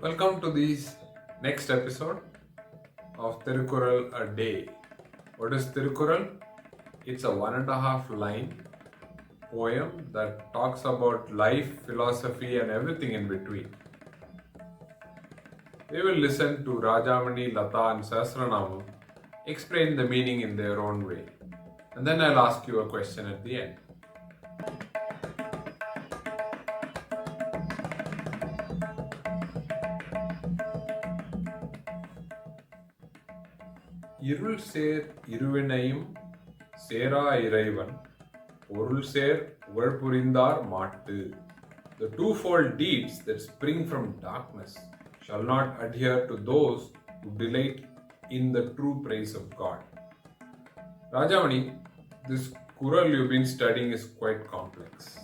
Welcome to this next episode of Thirukkural A Day. What is Thirukkural? It's a 1.5 line poem that talks about life, philosophy, and everything in between. We will listen to Rajamani, Lata, and Sahasranamam explain the meaning in their own way. And then I'll ask you a question at the end. இருள் சேர் இருவினையும் சேரா இறைவன் பொருள் சேர் புகழ் புரிந்தார் மாட்டு. The twofold deeds that spring from darkness shall not adhere to those who delight in the true praise of God. Rajamani, this Kural you've been studying is quite complex.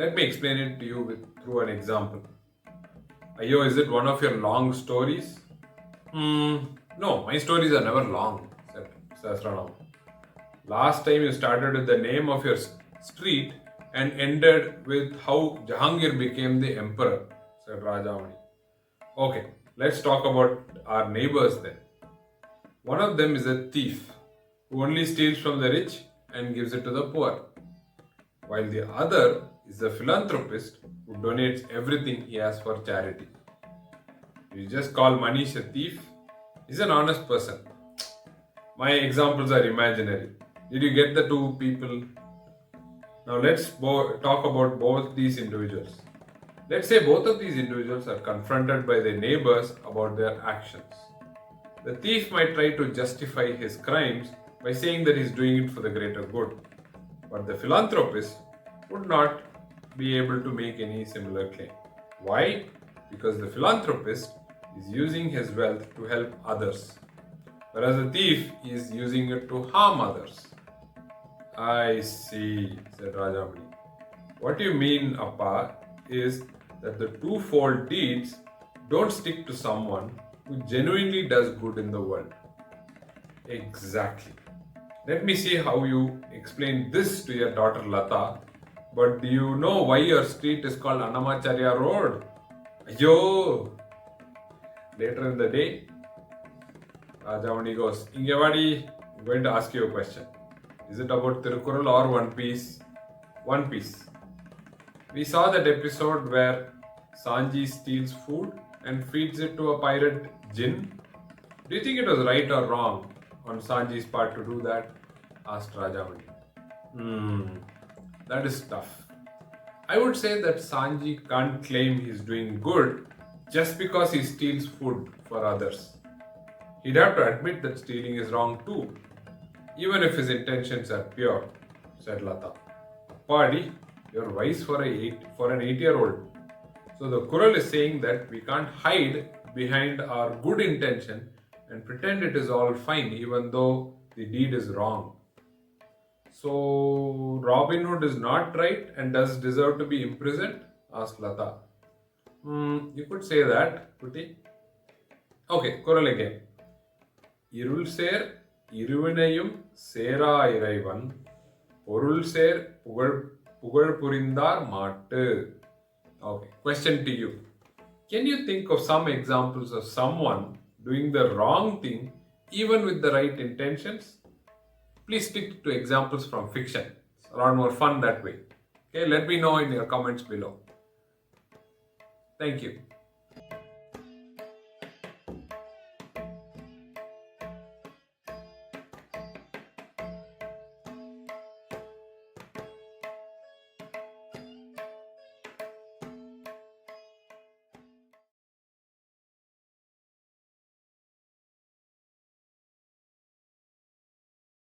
Let me explain it to you through an example. Ayyo, is it one of your long stories? No, my stories are never long, said Sahasranam. Last time you started with the name of your street and ended with how Jahangir became the emperor, said Rajamani. Okay, let's talk about our neighbors then. One of them is a thief who only steals from the rich and gives it to the poor, while the other is a philanthropist who donates everything he has for charity. You just call Manish a thief? He's an honest person. My examples are imaginary. Did you get the two people? Now let's talk about both these individuals. Let's say both of these individuals are confronted by their neighbors about their actions. The thief might try to justify his crimes by saying that he's doing it for the greater good. But the philanthropist would not be able to make any similar claim. Why? Because the philanthropist is using his wealth to help others, whereas the thief is using it to harm others. I see, said Rajamani. What you mean, Appa, is that the twofold deeds don't stick to someone who genuinely does good in the world. Exactly. Let me see how you explain this to your daughter Lata. But do you know why your street is called Annamacharya Road? Ayyo! Later in the day, Rajamani goes, Ingevadi, I'm going to ask you a question. Is it about Thirukkural or One Piece? One Piece. We saw that episode where Sanji steals food and feeds it to a pirate jinn. Do you think it was right or wrong on Sanji's part to do that? Asked Rajamani. That is tough. I would say that Sanji can't claim he's doing good just because he steals food for others. He'd have to admit that stealing is wrong too, even if his intentions are pure, said Lata. Appa, you're wise for an 8-year-old. So the Kural is saying that we can't hide behind our good intention and pretend it is all fine even though the deed is wrong. So Robin Hood is not right and does deserve to be imprisoned? Asked Lata. You could say that, Putti. Okay, Kural again. இருள் சேர் இருவினையும் சேரா இறைவன் பொருள் சேர் புகழ் புரிந்தார் மாட்டு. Okay, question to you. Can you think of some examples of someone doing the wrong thing even with the right intentions? Please stick to examples from fiction. It's a lot more fun that way. Okay, let me know in your comments below. Thank you.